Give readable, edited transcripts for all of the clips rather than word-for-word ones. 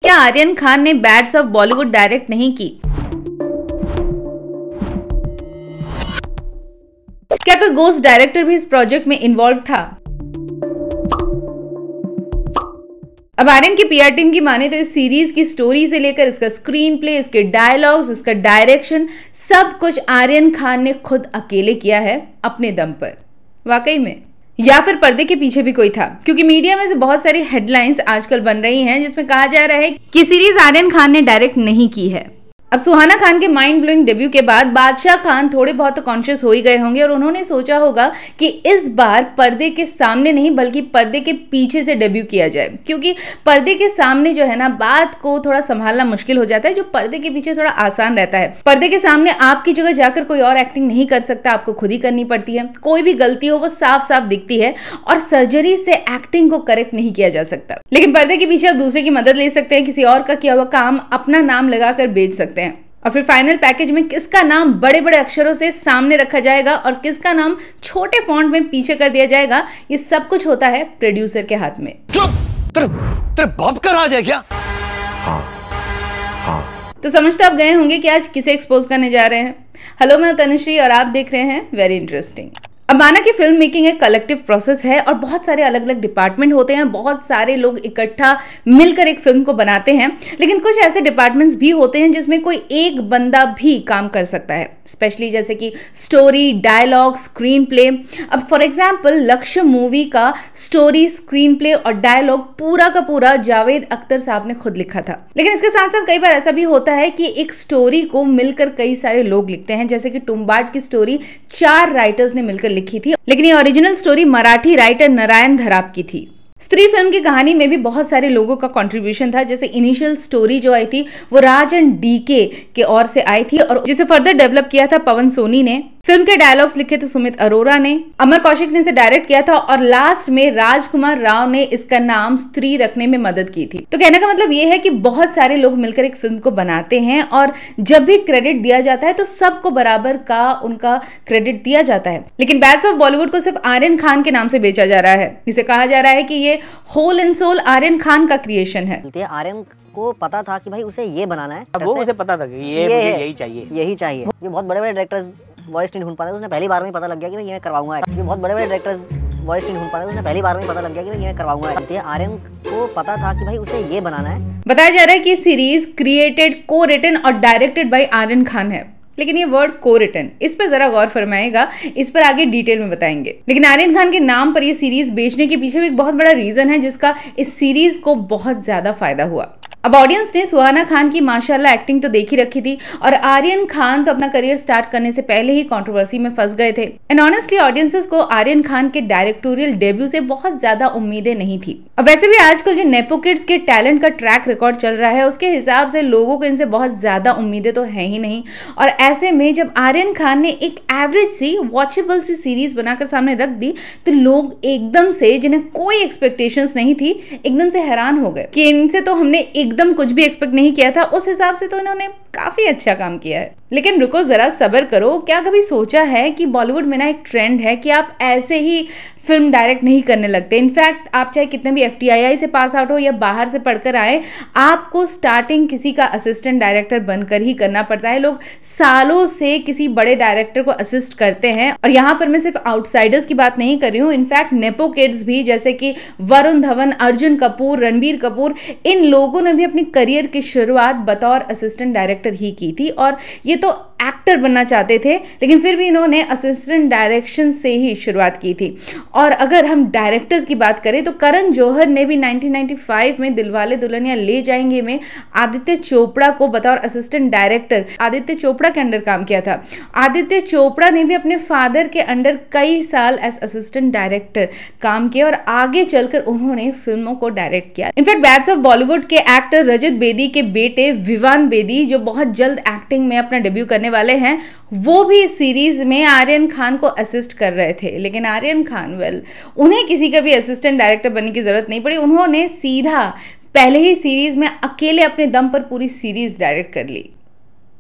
क्या आर्यन खान ने beds of Bollywood direct नहीं की? क्या कोई गोस्ट डायरेक्टर भी इस प्रोजेक्ट में इन्वॉल्व था? अब आर्यन की पीआर टीम की माने तो इस सीरीज की स्टोरी से लेकर इसका स्क्रीन प्ले, इसके डायलॉग्स, इसका डायरेक्शन, सब कुछ आर्यन खान ने खुद अकेले किया है अपने दम पर। वाकई में, या फिर पर्दे के पीछे भी कोई था? क्योंकि मीडिया में से बहुत सारी हेडलाइंस आजकल बन रही हैं जिसमें कहा जा रहा है कि सीरीज आर्यन खान ने डायरेक्ट नहीं की है। अब सुहाना खान के माइंड ब्लोइंग डेब्यू के बाद बादशाह खान थोड़े बहुत तो कॉन्शियस हो ही गए होंगे और उन्होंने सोचा होगा कि इस बार पर्दे के सामने नहीं बल्कि पर्दे के पीछे से डेब्यू किया जाए, क्योंकि पर्दे के सामने जो है ना, बात को थोड़ा संभालना मुश्किल हो जाता है, जो पर्दे के पीछे थोड़ा आसान रहता है। पर्दे के सामने आपकी जगह जाकर कोई और एक्टिंग नहीं कर सकता, आपको खुद ही करनी पड़ती है। कोई भी गलती हो वो साफ साफ दिखती है और सर्जरी से एक्टिंग को करेक्ट नहीं किया जा सकता। लेकिन पर्दे के पीछे आप दूसरे की मदद ले सकते हैं, किसी और का किया हुआ काम अपना नाम लगाकर बेच सकते हैं और फिर फाइनल पैकेज में किसका नाम बड़े बड़े अक्षरों से सामने रखा जाएगा और किसका नाम छोटे फॉन्ट में पीछे कर दिया जाएगा, ये सब कुछ होता है प्रोड्यूसर के हाथ में। तेरे बाप का राज है क्या? हाँ। तो समझते आप गए होंगे कि आज किसे एक्सपोज करने जा रहे हैं। हेलो, मैं तनुश्री और आप देख रहे हैं वेरी इंटरेस्टिंग। अब माना कि फिल्म मेकिंग एक कलेक्टिव प्रोसेस है और बहुत सारे अलग अलग डिपार्टमेंट होते हैं, बहुत सारे लोग इकट्ठा मिलकर एक फिल्म को बनाते हैं, लेकिन कुछ ऐसे डिपार्टमेंट्स भी होते हैं जिसमें कोई एक बंदा भी काम कर सकता है, स्पेशली जैसे कि स्टोरी, डायलॉग, स्क्रीन प्ले। अब फॉर एग्जाम्पल लक्ष्य मूवी का स्टोरी, स्क्रीन प्ले और डायलॉग पूरा का पूरा जावेद अख्तर साहब ने खुद लिखा था। लेकिन इसके साथ साथ कई बार ऐसा भी होता है कि एक स्टोरी को मिलकर कई सारे लोग लिखते हैं, जैसे कि तुम्बाड की स्टोरी 4 राइटर्स ने मिलकर लिखी थी, लेकिन ये original story Marathi writer Narayan Dharap की थी। स्त्री फिल्म की कहानी में भी बहुत सारे लोगों का कंट्रीब्यूशन था। जैसे इनिशियल स्टोरी जो आई थी वो राज एंड डीके के ओर से आई थी और जिसे फर्दर डेवलप किया था पवन सोनी ने। फिल्म के डायलॉग्स लिखे थे सुमित अरोरा ने, अमर कौशिक ने इसे डायरेक्ट किया था और लास्ट में राजकुमार राव ने इसका नाम स्त्री रखने में मदद की थी। तो कहने का मतलब ये है कि बहुत सारे लोग मिलकर एक फिल्म को बनाते हैं और जब भी क्रेडिट दिया जाता है तो सबको बराबर का उनका क्रेडिट दिया जाता है। लेकिन बैड्स ऑफ बॉलीवुड को सिर्फ आर्यन खान के नाम से बेचा जा रहा है। इसे कहा जा रहा है कि ये whole and soul Aryan Khan का क्रिएशन है। आर्यन को पता था कि भाई उसे ये बनाना है, अब वो उसे पता था कि ये मुझे यही चाहिए। ये बहुत बड़े बड़े डायरेक्टर्स वॉइस नहीं ढूंढ पाते, उसने पहली बार में पता लग गया कि मैं ये करवाऊंगा। ये बहुत बड़े बड़े डायरेक्टर्स वॉइस नहीं ढूंढ पाते, उसने पहली बार में पता लग गया कि मैं ये करवाऊंगा। आर्यन को पता था कि भाई उसे ये बनाना है। बताया जा रहा है कि सीरीज क्रिएटेड, को रिटन और डायरेक्टेड बाय आर्यन खान है। लेकिन ये वर्ड को रिटन, इस पर जरा गौर फरमाएगा, इस पर आगे डिटेल में बताएंगे। लेकिन आर्यन खान के नाम पर ये सीरीज बेचने के पीछे भी एक बहुत बड़ा रीजन है जिसका इस सीरीज को बहुत ज्यादा फायदा हुआ। अब ऑडियंस ने सुहाना खान की माशाल्लाह एक्टिंग तो देख ही रखी थी और आर्यन खान तो अपना करियर स्टार्ट करने से पहले ही कंट्रोवर्सी में फंस गए थे। एंड ऑनेस्टली ऑडियंसेस को आर्यन खान के डायरेक्टोरियल डेब्यू से बहुत ज्यादा उम्मीदें नहीं थी। अब वैसे भी आजकल जो नेपो किड्स के टैलेंट का ट्रैक रिकॉर्ड चल रहा है उसके हिसाब से लोगों को इनसे बहुत ज्यादा उम्मीदें तो है ही नहीं। और ऐसे में जब आर्यन खान ने एक एवरेज सी वॉचेबल सी सीरीज बनाकर सामने रख दी तो लोग एकदम से, जिन्हें कोई एक्सपेक्टेशंस नहीं थी, एकदम से हैरान हो गए कि इनसे तो हमने एकदम कुछ भी एक्सपेक्ट नहीं किया था। उस हिसाब से तो इन्होंने काफी अच्छा काम किया है। लेकिन रुको जरा, सब्र करो। क्या कभी सोचा है कि बॉलीवुड में ना एक ट्रेंड है कि आप ऐसे ही फिल्म डायरेक्ट नहीं करने लगते। इनफैक्ट आप चाहे कितने भी FTII से पास आउट हो या बाहर से पढ़कर आए, आपको स्टार्टिंग किसी का असिस्टेंट डायरेक्टर बनकर ही करना पड़ता है। लोग सालों से किसी बड़े डायरेक्टर को असिस्ट करते हैं और यहाँ पर मैं सिर्फ आउटसाइडर्स की बात नहीं कर रही हूँ। इनफैक्ट नेपो किड्स भी, जैसे कि वरुण धवन, अर्जुन कपूर, रणबीर कपूर, इन लोगों ने भी अपनी करियर की शुरुआत बतौर असिस्टेंट डायरेक्टर ही की थी और ये तो एक्टर बनना चाहते थे, लेकिन फिर भी इन्होंने असिस्टेंट डायरेक्शन से ही शुरुआत की थी। और अगर हम डायरेक्टर्स की बात करें तो करण जौहर ने भी 1995 में दिलवाले दुल्हनिया ले जाएंगे में आदित्य चोपड़ा को बतौर असिस्टेंट डायरेक्टर आदित्य चोपड़ा के अंडर काम किया था। आदित्य चोपड़ा ने भी अपने फादर के अंडर कई साल एज असिस्टेंट डायरेक्टर काम किया और आगे चलकर उन्होंने फिल्मों को डायरेक्ट किया। इनफैक्ट बैड्स ऑफ बॉलीवुड के एक्टर रजत बेदी के बेटे विवान बेदी, जो बहुत जल्द एक्टिंग में अपना डेब्यू करने वाले हैं, वो भी इस सीरीज में आर्यन खान को असिस्ट कर रहे थे। लेकिन आर्यन खान उन्हें किसी का भी असिस्टेंट डायरेक्टर बनने की जरूरत नहीं पड़ी। उन्होंने सीधा पहले ही सीरीज में अकेले अपने दम पर पूरी सीरीज डायरेक्ट कर ली।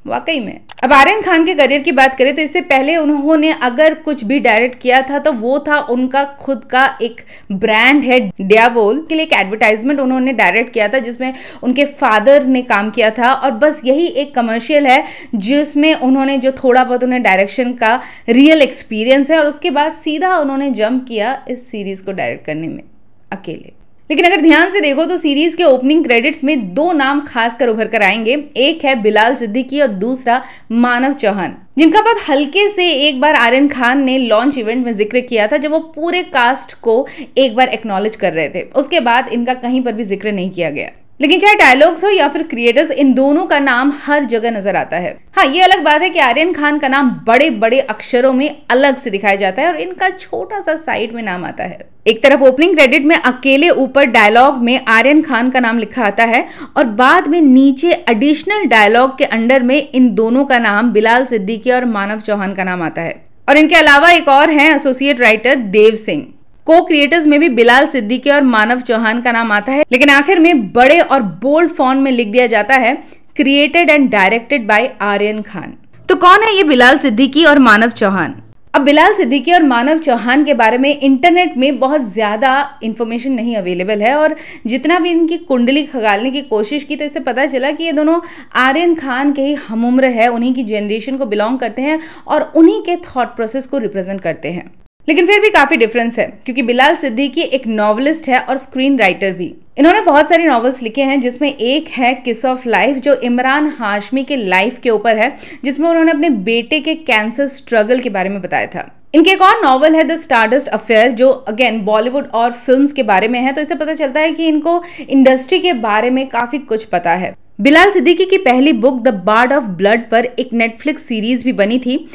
वाकई में। अब आर्यन खान के करियर की बात करें तो इससे पहले उन्होंने अगर कुछ भी डायरेक्ट किया था तो वो था उनका खुद का एक ब्रांड है डियावोल के लिए एक एडवर्टाइजमेंट उन्होंने डायरेक्ट किया था जिसमें उनके फादर ने काम किया था और बस यही एक कमर्शियल है जिसमें उन्होंने जो थोड़ा बहुत उन्हें डायरेक्शन का रियल एक्सपीरियंस है और उसके बाद सीधा उन्होंने जंप किया इस सीरीज को डायरेक्ट करने में अकेले। लेकिन अगर ध्यान से देखो तो सीरीज के ओपनिंग क्रेडिट्स में दो नाम खासकर उभर कर आएंगे। एक है बिलाल सिद्दीकी और दूसरा मानव चौहान, जिनका बहुत हल्के से एक बार आर्यन खान ने लॉन्च इवेंट में जिक्र किया था जब वो पूरे कास्ट को एक बार एक्नॉलेज कर रहे थे। उसके बाद इनका कहीं पर भी जिक्र नहीं किया गया। लेकिन चाहे डायलॉग्स हो या फिर क्रिएटर्स, इन दोनों का नाम हर जगह नजर आता है। हाँ, ये अलग बात है कि आर्यन खान का नाम बड़े बड़े अक्षरों में अलग से दिखाया जाता है और इनका छोटा सा साइड में नाम आता है। एक तरफ ओपनिंग क्रेडिट में अकेले ऊपर डायलॉग में आर्यन खान का नाम लिखा आता है और बाद में नीचे एडिशनल डायलॉग के अंडर में इन दोनों का नाम बिलाल सिद्दीकी और मानव चौहान का नाम आता है। और इनके अलावा एक और है एसोसिएट राइटर देव सिंह। को क्रिएटर्स में भी बिलाल सिद्दीकी और मानव चौहान का नाम आता है, लेकिन आखिर में बड़े और बोल्ड फॉन्ट में लिख दिया जाता है created and directed by Aryan Khan. तो कौन है ये बिलाल सिद्दीकी और मानव चौहान? अब बिलाल सिद्दीकी और मानव चौहान के बारे में इंटरनेट में बहुत ज्यादा इंफॉर्मेशन नहीं अवेलेबल है और जितना भी इनकी कुंडली खगालने की कोशिश की तो इससे पता चला कि ये दोनों आर्यन खान के ही हमउम्र है, उन्हीं की जनरेशन को बिलोंग करते हैं और उन्हीं के थॉट प्रोसेस को रिप्रेजेंट करते हैं। लेकिन फिर भी काफी डिफरेंस है क्योंकि बिलाल सिद्दीकी एक नॉवेलिस्ट है और स्क्रीन राइटर भी। इन्होंने बहुत सारी नॉवेल्स लिखे हैं जिसमें एक है किस ऑफ लाइफ जो इमरान हाशमी के लाइफ के ऊपर है, जिसमें उन्होंने अपने बेटे के कैंसर स्ट्रगल के बारे में बताया था। इनके एक और नॉवल है द स्टारडस्ट अफेयर जो अगेन बॉलीवुड और फिल्म्स के बारे में है, तो इससे पता चलता है कि इनको इंडस्ट्री के बारे में काफी कुछ पता है। बिलाल सिद्दीकी की पहली book the bard of blood पर एक नेटफ्लिक्स सीरीज भी बनी थी।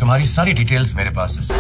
तुम्हारी सारी डिटेल्स मेरे पास है।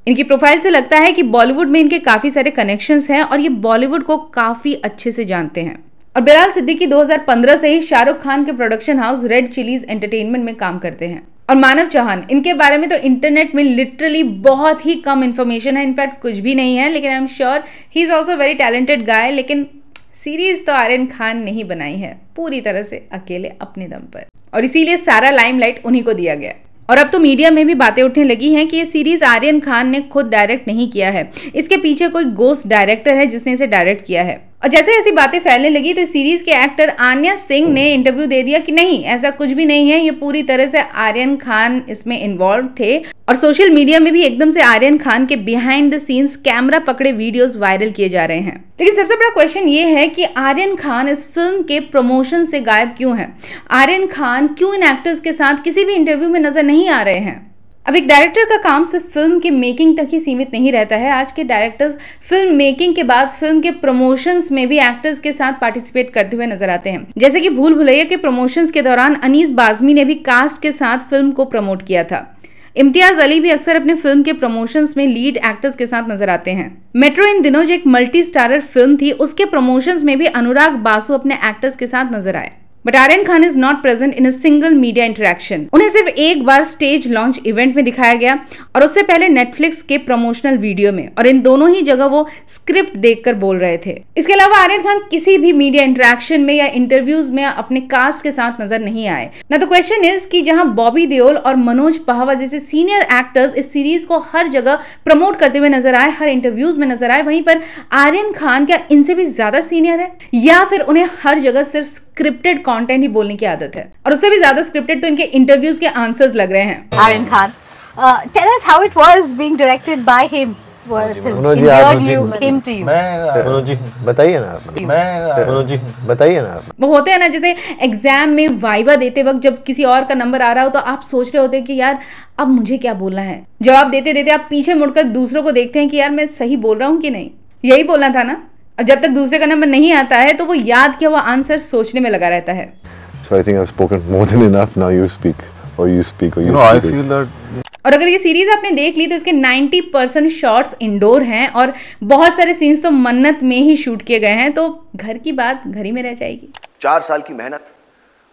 इनकी प्रोफाइल से लगता है कि बॉलीवुड में इनके काफी सारे कनेक्शंस हैं और ये बॉलीवुड को काफी अच्छे से जानते हैं। और बिलाल सिद्दीकी 2015 से ही शाहरुख खान के production house red chillies entertainment में काम करते हैं। और मानव चौहान, इनके बारे में तो इंटरनेट में लिटरली बहुत ही कम इंफॉर्मेशन है, इनफैक्ट कुछ भी नहीं है, लेकिन I am sure he is also very talented guy. लेकिन सीरीज तो आर्यन खान ने ही बनाई है पूरी तरह से अकेले अपने दम पर और इसीलिए सारा लाइमलाइट उन्हीं को दिया गया। और अब तो मीडिया में भी बातें उठने लगी हैं कि ये सीरीज आर्यन खान ने खुद डायरेक्ट नहीं किया है, इसके पीछे कोई गोस्ट डायरेक्टर है जिसने इसे डायरेक्ट किया है। और जैसे ऐसी बातें फैलने लगी तो इस सीरीज के एक्टर आन्या सिंह ने इंटरव्यू दे दिया कि नहीं, ऐसा कुछ भी नहीं है, ये पूरी तरह से आर्यन खान इसमें इन्वॉल्व थे। और सोशल मीडिया में भी एकदम से आर्यन खान के बिहाइंड द सीन्स कैमरा पकड़े वीडियोस वायरल किए जा रहे हैं। लेकिन सबसे बड़ा क्वेश्चन ये है कि आर्यन खान इस फिल्म के प्रमोशन से गायब क्यों है? आर्यन खान क्यों इन एक्टर्स के साथ किसी भी इंटरव्यू में नजर नहीं आ रहे हैं? अब एक डायरेक्टर का काम सिर्फ फिल्म के मेकिंग तक ही सीमित नहीं रहता है। आज के डायरेक्टर्स फिल्म मेकिंग के बाद फिल्म के प्रमोशंस में भी एक्टर्स के साथ पार्टिसिपेट करते हुए नजर आते हैं। जैसे कि भूल भुलैया के प्रमोशंस के दौरान अनीस बाज़मी ने भी कास्ट के साथ फिल्म को प्रमोट किया था। इम्तियाज अली भी अक्सर अपने फिल्म के प्रमोशंस में लीड एक्टर्स के साथ नजर आते हैं। मेट्रो इन दिनों जो एक मल्टी स्टारर फिल्म थी उसके प्रमोशंस में भी अनुराग बासु अपने एक्टर्स के साथ नजर आए। But Aryan Khan is not present in a single media interaction. उन्हें सिर्फ एक बार स्टेज लॉन्च इवेंट में दिखाया गया और उससे पहले नेटफ्लिक्स के प्रमोशनल वीडियो में, और इन दोनों ही जगह वो स्क्रिप्ट देखकर बोल रहे थे। इसके अलावा आर्यन खान किसी भी मीडिया इंटरेक्शन में या इंटरव्यूज में अपने कास्ट के साथ नजर नहीं आए। ना तो क्वेश्चन इज कि जहां बॉबी देओल और मनोज पहावा जैसे सीनियर एक्टर्स इस सीरीज को हर जगह प्रमोट करते हुए नजर आए, हर इंटरव्यूज में नजर आए, वहीं पर आर्यन खान क्या इनसे भी ज्यादा सीनियर है या फिर उन्हें हर जगह सिर्फ स्क्रिप्टेड कंटेंट ही बोलने की आदत है? और उससे भी ज्यादा स्क्रिप्टेड तो इनके इंटरव्यूज के आंसर्स लग रहे हैं। Aryan Khan, tell us how it was being directed by him. बताइए ना। वो होते हैं ना, जैसे एग्जाम में वाइवा देते वक्त जब किसी और का नंबर आ रहा हो तो आप सोच रहे होते हैं कि यार अब मुझे क्या बोलना है। जवाब देते देते आप पीछे मुड़कर दूसरों को देखते हैं कि यार मैं सही बोल रहा हूँ कि नहीं, यही बोलना था ना। और जब तक दूसरे का नंबर नहीं आता है तो वो याद किया हुआ आंसर सोचने में लगा रहता है। So I think I've spoken more than enough. Now you speak, or you speak, or you No, I speak. feel that और अगर ये सीरीज आपने देख ली तो इसके 90% शॉट्स इंडोर हैं और बहुत सारे सीन्स तो मन्नत में ही शूट किए गए हैं, तो घर की बात घर ही में रह जाएगी। 4 साल की मेहनत,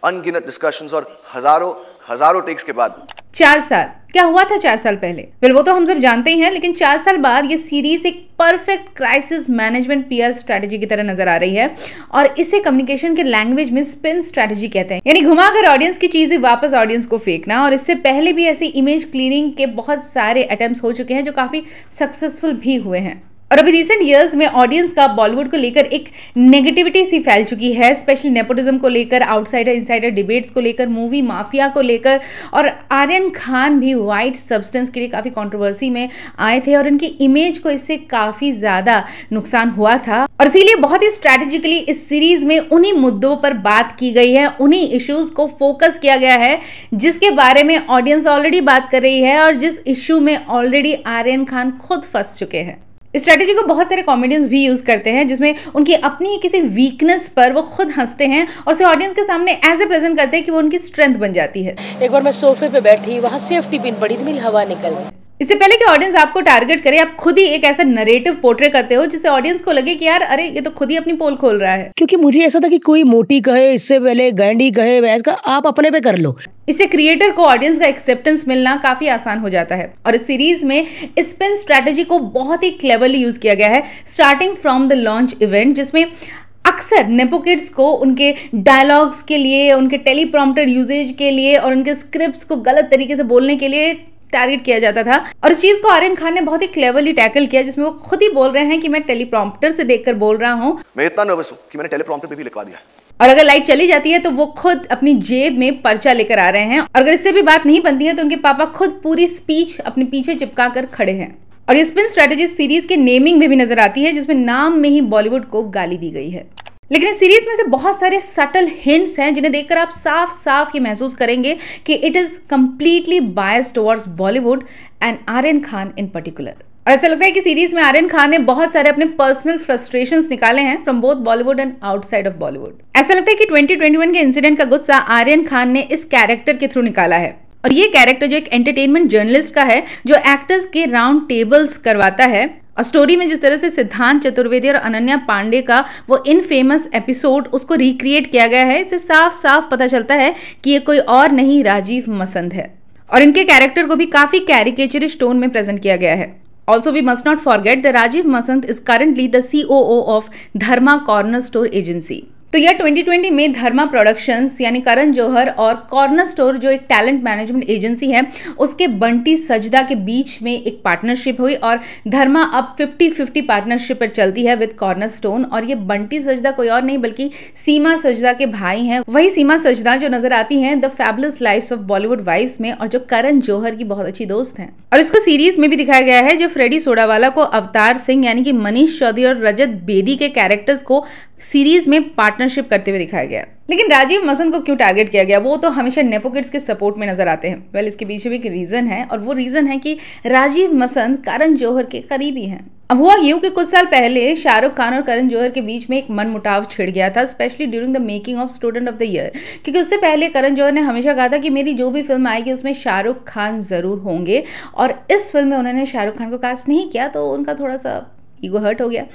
अनगिनत डिस्कशंस और हजारों हजारों टेक्स के बाद। 4 साल क्या हुआ था 4 साल पहले? वेल वो तो हम सब जानते ही हैं, लेकिन 4 साल बाद ये सीरीज एक perfect crisis management PR strategy की तरह नजर आ रही है और इसे कम्युनिकेशन के लैंग्वेज में स्पिन स्ट्रेटजी कहते हैं, यानी घुमाकर ऑडियंस की चीजें वापस ऑडियंस को फेंकना। और इससे पहले भी ऐसी इमेज क्लीनिंग के बहुत सारे अटेम्प्ट्स हो चुके हैं जो काफी सक्सेसफुल भी हुए हैं। और अभी रिसेंट ईयर्स में ऑडियंस का बॉलीवुड को लेकर एक नेगेटिविटी सी फैल चुकी है, स्पेशली नेपोटिज्म को लेकर, आउटसाइडर इनसाइडर डिबेट्स को लेकर, मूवी माफिया को लेकर। और आर्यन खान भी वाइट सब्सटेंस के लिए काफ़ी कंट्रोवर्सी में आए थे और इनकी इमेज को इससे काफ़ी ज़्यादा नुकसान हुआ था। और इसीलिए बहुत ही स्ट्रैटेजिकली इस सीरीज में उन्हीं मुद्दों पर बात की गई है, उन्हीं इश्यूज को फोकस किया गया है जिसके बारे में ऑडियंस ऑलरेडी बात कर रही है और जिस इश्यू में ऑलरेडी आर्यन खान खुद फंस चुके हैं। इस स्ट्रेटेजी को बहुत सारे कॉमेडियंस भी यूज करते हैं, जिसमें उनकी अपनी किसी वीकनेस पर वो खुद हंसते हैं और उसे ऑडियंस के सामने ऐसे प्रेजेंट करते हैं कि वो उनकी स्ट्रेंथ बन जाती है। एक बार मैं सोफे पे बैठी, वहाँ सेफ्टी पिन पड़ी थी, मेरी हवा निकल गई। इससे पहले कि ऑडियंस आपको टारगेट करे, आप खुद ही एक ऐसा नरेटिव पोर्ट्रे करते हो जिससे ऑडियंस को लगे कि यार अरे ये तो खुद ही अपनी पोल खोल रहा है। क्योंकि मुझे ऐसा था कि कोई मोटी कहे, इससे पहले गैंडी कहे, वैस का आप अपने पे कर लो। इससे क्रिएटर को ऑडियंस का एक्सेप्टेंस मिलना काफी आसान हो जाता है। और इस सीरीज में स्पिन स्ट्रैटेजी को बहुत ही क्लेवरली यूज किया गया है, starting from the launch event, जिसमें अक्सर नेपो किड्स को उनके डायलॉग्स के लिए, उनके टेलीप्रॉम्प्टर यूजेज के लिए और उनके स्क्रिप्ट्स को गलत तरीके से बोलने के लिए टारगेट किया जाता था। और इस चीज को आर्यन खान ने बहुत ही क्लेवरली टैकल किया, जिसमें वो खुद ही बोल रहे हैं कि मैं टेलीप्रॉम्प्टर से देखकर बोल रहा हूँ। मैं इतना नर्वस हूँ कि मैंने टेलीप्रॉम्प्टर पे भी लिखवा दिया। और अगर लाइट चली जाती है तो वो खुद अपनी जेब में पर्चा लेकर आ रहे हैं। और अगर इससे भी बात नहीं बनती है तो उनके पापा खुद पूरी स्पीच अपने पीछे चिपका कर खड़े हैं। और ये स्पिन स्ट्रेटेजी सीरीज के नेमिंग में भी नजर आती है, जिसमें नाम में ही बॉलीवुड को गाली दी गई है। लेकिन इस सीरीज में से बहुत सारे सटल हिंट्स हैं जिन्हें देखकर आप साफ साफ ये महसूस करेंगे कि it is completely biased towards Bollywood and Aryan Khan in particular. और ऐसा लगता है कि सीरीज में आर्यन खान ने बहुत सारे अपने पर्सनल फ्रस्ट्रेशंस निकाले हैं from both Bollywood and outside of Bollywood. ऐसा लगता है कि 2021 के इंसिडेंट का गुस्सा आर्यन खान ने इस कैरेक्टर के थ्रू निकाला है। और ये कैरेक्टर जो एक एंटरटेनमेंट जर्नलिस्ट का है, जो एक्टर्स के राउंड टेबल्स करवाता है। और स्टोरी में जिस तरह से सिद्धांत चतुर्वेदी और अनन्या पांडे का वो इनफेमस एपिसोड उसको रिक्रिएट किया गया है, इससे साफ साफ पता चलता है कि ये कोई और नहीं राजीव मसंद है। और इनके कैरेक्टर को भी काफी कैरिकेचरिश टोन में प्रेजेंट किया गया है। Also, we must not forget that Rajiv Masand is currently the COO of Dharma Corner Store Agency. तो यह 2020 में धर्मा प्रोडक्शंस यानी करण जौहर और कॉर्नर स्टोर जो एक टैलेंट मैनेजमेंट एजेंसी है उसके बंटी सजदा के बीच में एक पार्टनरशिप हुई और धर्मा अब 50-50 पार्टनरशिप पर चलती है विद कॉर्नर स्टोन। और ये बंटी सजदा कोई और नहीं बल्कि सीमा सजदा के भाई हैं, वही सीमा सजदा जो नजर आती हैं the fabulous lives of Bollywood wives में और जो करण जौहर की बहुत अच्छी दोस्त हैं। और इसको सीरीज में भी दिखाया गया है, जो फ्रेडी सोडावाला को अवतार सिंह यानी कि मनीष चौधरी और रजत बेदी के कैरेक्टर्स को सीरीज में पार्टनरशिप करते हुए दिखाया गया। लेकिन राजीव मसंद को क्यों टारगेट किया गया? वो तो हमेशा नेपो किड्स के सपोर्ट में नजर आते हैं। वेल, इसके पीछे भी एक रीजन है और वो रीजन है कि राजीव मसंद करण जौहर के करीबी हैं। अब हुआ यूं कि कुछ साल पहले शाहरुख खान और करण जौहर के बीच में एक मनमुटाव छिड़ गया था, specially during the making of student of the year. क्योंकि उससे पहले करण जौहर ने हमेशा कहा था कि मेरी जो भी फिल्म आएगी उसमें शाहरुख खान जरूर होंगे, और इस फिल्म में उन्होंने शाहरुख खान को कास्ट नहीं किया तो उनका थोड़ा सा ईगो हर्ट हो गया।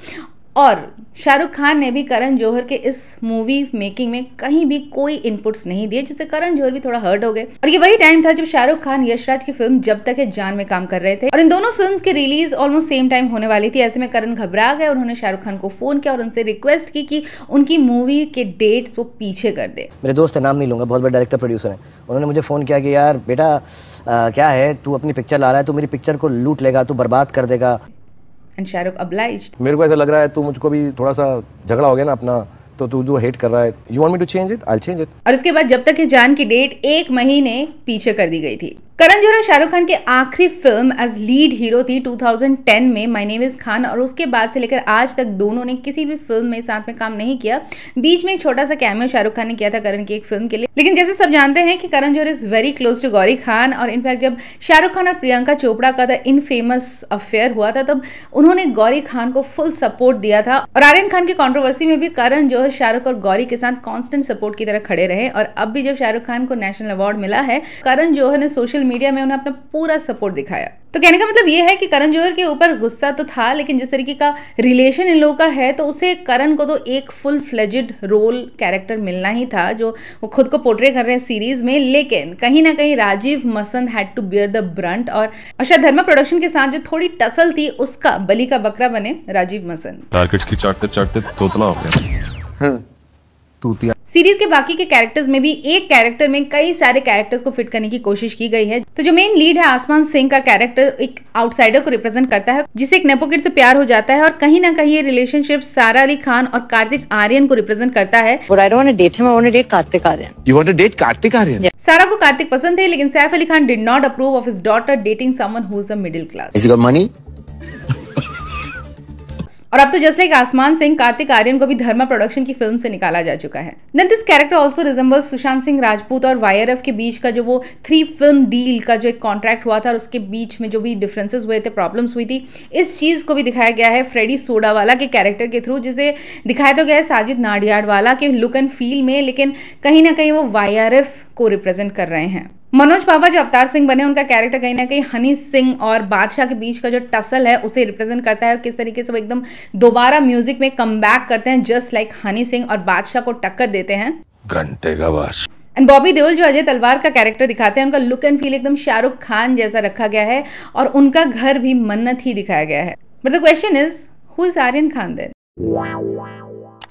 और शाहरुख खान ने भी करण जौहर के इस मूवी मेकिंग में कहीं भी कोई इनपुट्स नहीं दिए, जिससे करण जौहर भी थोड़ा हर्ट हो गए। और ये वही टाइम था जब शाहरुख खान यशराज की फिल्म जब तक है जान में काम कर रहे थे और इन दोनों फिल्म्स की रिलीज ऑलमोस्ट सेम टाइम होने वाली थी। ऐसे में करण घबरा गए, उन्होंने शाहरुख खान को फोन किया और उनसे रिक्वेस्ट की कि उनकी मूवी के डेट्स वो पीछे कर दे। मेरे दोस्त है, नाम नहीं लूंगा, बहुत बड़े डायरेक्टर प्रोड्यूसर हैं, उन्होंने मुझे फ़ोन किया कि यार बेटा क्या है, तू अपनी पिक्चर ला रहा है, तू मेरी पिक्चर को लूट लेगा, तू बर्बाद कर देगा। And Shahrukh obliged। मेरे को ऐसा लग रहा है तू मुझको भी थोड़ा सा झगड़ा हो गया ना अपना, तो तू जो हेट कर रहा है, you want me to change it, I will change it. और इसके बाद जब तक है जान की डेट 1 महीने पीछे कर दी गई थी। करण जौहर और शाहरुख खान की आखिरी फिल्म एज लीड हीरो थी 2010 में माय नेम इज खान, और उसके बाद से लेकर आज तक दोनों ने किसी भी फिल्म में साथ में काम नहीं किया। बीच में एक छोटा सा कैमियो शाहरुख खान ने किया था करण की एक फिल्म के लिए। लेकिन जैसे सब जानते हैं कि Karan Johar is very close to Gauri Khan, और इनफैक्ट जब शाहरुख खान और प्रियंका चोपड़ा का द इनफेमस अफेयर हुआ था तब उन्होंने गौरी खान को फुल सपोर्ट दिया था। और आर्यन खान की कंट्रोवर्सी में भी करण जौहर शाहरुख और गौरी के साथ कांस्टेंट सपोर्ट की तरह खड़े रहे। और अब भी जब शाहरुख खान को नेशनल अवार्ड मिला है, करण जौहर ने सोशल मीडिया में उन्हें अपना पूरा सपोर्ट दिखाया। तो कहने का मतलब ये है कि करण जौहर के ऊपर गुस्सा तो था, लेकिन जिस तरीके का रिलेशन इन लोगों का है तो उसे करण को तो एक फुल फ्लेजेड रोल कैरेक्टर मिलना ही था जो वो खुद को पोर्ट्रे कर रहे हैं सीरीज में। लेकिन कहीं ना कहीं Rajeev Masand had to bear the brunt, और अशा धर्मा प्रोडक्शन के साथ जो थोड़ी टसल थी उसका बलि का बकरा बने राजीव मसंद। टारगेट्स की चाटते चाटते तोतला हो गया। सीरीज के बाकी के कैरेक्टर्स में भी एक कैरेक्टर में कई सारे कैरेक्टर्स को फिट करने की कोशिश की गई है। तो जो मेन लीड है आसमान सिंह का कैरेक्टर एक आउटसाइडर को रिप्रेजेंट करता है जिसे एक नेपो किड से प्यार हो जाता है, और कहीं ना कहीं ये रिलेशनशिप सारा अली खान और कार्तिक आर्यन को रिप्रेजेंट करता है। But I don't want to date him, I want to date Kartik Aaryan. You want to date Kartik Aaryan? सारा को कार्तिक पसंद थे, लेकिन Saif Ali Khan did not approve of his daughter dating someone who is a middle class. Has he got money? और अब तो just like आसमान सिंह, कार्तिक आर्यन को भी धर्मा प्रोडक्शन की फिल्म से निकाला जा चुका है। Then this character also resembles Sushant Singh Rajput और YRF के बीच का जो वो 3 फिल्म डील का जो एक कॉन्ट्रैक्ट हुआ था और उसके बीच में जो भी डिफरेंसेस हुए थे, प्रॉब्लम्स हुई थी, इस चीज को भी दिखाया गया है फ्रेडी सोडावाला के कैरेक्टर के थ्रू, जिसे दिखाया तो गया है साजिद नाडियाडवाला के लुक एंड फील में, लेकिन कहीं ना कहीं वो YRF को रिप्रेजेंट कर रहे हैं। मनोज पावा जो अवतार सिंह बने, उनका कैरेक्टर कहीं ना कहीं हनी सिंह और बादशाह के बीच का जो टसल है उसे रिप्रेजेंट करता है। किस तरीके से वो एकदम दोबारा म्यूजिक में कम बैक करते हैं जस्ट लाइक हनी सिंह और बादशाह को टक्कर देते हैं। घंटे का बादशाह। एंड बॉबी देओल जो अजय तलवार का कैरेक्टर दिखाते हैं, उनका लुक एंड फील एकदम शाहरुख खान जैसा रखा गया है और उनका घर भी मन्नत ही दिखाया गया है। But the question is who is Aryan Khan then?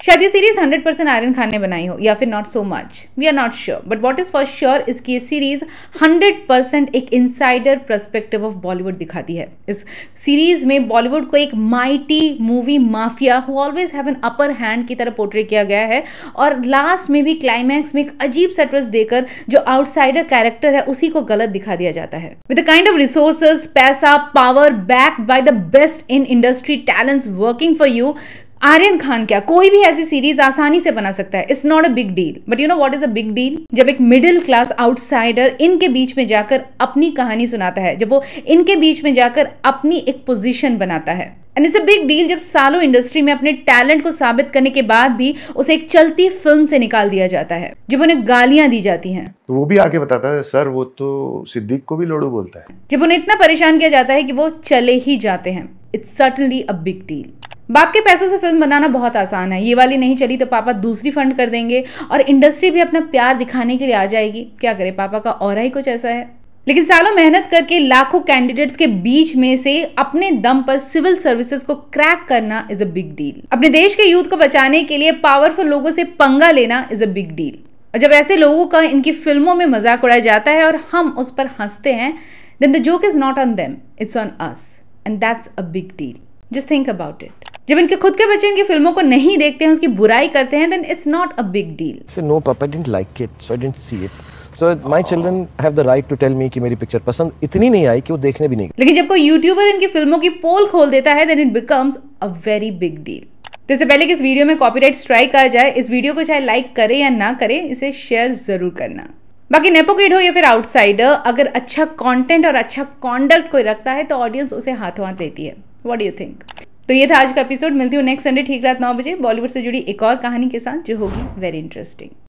शायद ये सीरीज 100% आर्यन खान ने बनाई हो या फिर not so much, we are not sure. But what is for sure is कि ये सीरीज 100% एक इनसाइडर पर्सपेक्टिव ऑफ बॉलीवुड दिखाती है। इस सीरीज में बॉलीवुड को एक mighty movie mafia who always have an upper hand की तरह पोर्ट्रे किया गया है, और लास्ट में भी क्लाइमैक्स में एक अजीब सा ट्विस्ट देकर जो आउटसाइडर कैरेक्टर है उसी को गलत दिखा दिया जाता है। With the kind of resources, पैसा, power backed by the best in industry talents working for you, Aryan Khan क्या कोई भी ऐसी सीरीज आसानी से बना सकता है। It's not a big deal, but you know what is a big deal? जब एक मिडिल क्लास आउटसाइडर इनके बीच में जाकर अपनी कहानी सुनाता है, जब वो इनके बीच में जाकर अपनी एक पोजीशन बनाता है। And it's a big deal जब सालों इंडस्ट्री में अपने टैलेंट को साबित करने के बाद भी उसे एक चलती फिल्म से निकाल दिया जाता है, जब उन्हें गालियां दी जाती हैं। तो वो भी आके बताता है सर वो तो सिद्दीक को भी लोड़ू बोलता है। जब उन्हें इतना परेशान किया जाता है कि वो चले ही जाते हैं। It's certainly a big deal. बाप के पैसों से फिल्म बनाना बहुत आसान है, ये वाली नहीं चली तो पापा दूसरी फंड कर देंगे और इंडस्ट्री भी अपना प्यार दिखाने के लिए आ जाएगी। क्या करे, पापा का ऑरा ही कुछ ऐसा है। लेकिन सालों मेहनत करके लाखों कैंडिडेट्स के बीच में से अपने दम पर सिविल सर्विसेज को क्रैक करना इज अ बिग डील। अपने देश के यूथ को बचाने के लिए पावरफुल लोगों से पंगा लेना इज अ बिग डील। और जब ऐसे लोगों का इनकी फिल्मों में मजाक उड़ाया जाता है और हम उस पर हंसते हैं, then the joke is not on them, it's on us, and that's a big deal. Just think about it. जब इनके खुद के बच्चे इनकी फिल्मों को नहीं देखते हैं, उसकी बुराई करते हैं, then it's not a big deal. So no, Papa, I didn't like it, so I didn't see it. So my children have the right to tell me कि मेरी पिक्चर पसंद इतनी नहीं आई कि वो देखने भी नहीं गए। लेकिन जब कोई यूट्यूबर इनकी फिल्मों की पोल खोल देता है, then it becomes a very big deal. तो इससे पहले कि इस वीडियो में कॉपीराइट स्ट्राइक आ जाए, इस वीडियो को चाहे लाइक करे या ना करे, इसे शेयर जरूर करना। बाकी नेपो किड हो या फिर आउटसाइडर, अगर अच्छा कंटेंट और अच्छा कॉन्डक्ट कोई रखता है तो ऑडियंस उसे हाथों हाथ लेती है। What do you think? तो ये था आज का एपिसोड। मिलती हूँ नेक्स्ट संडे ठीक रात 9 बजे बॉलीवुड से जुड़ी एक और कहानी के साथ जो होगी वेरी इंटरेस्टिंग।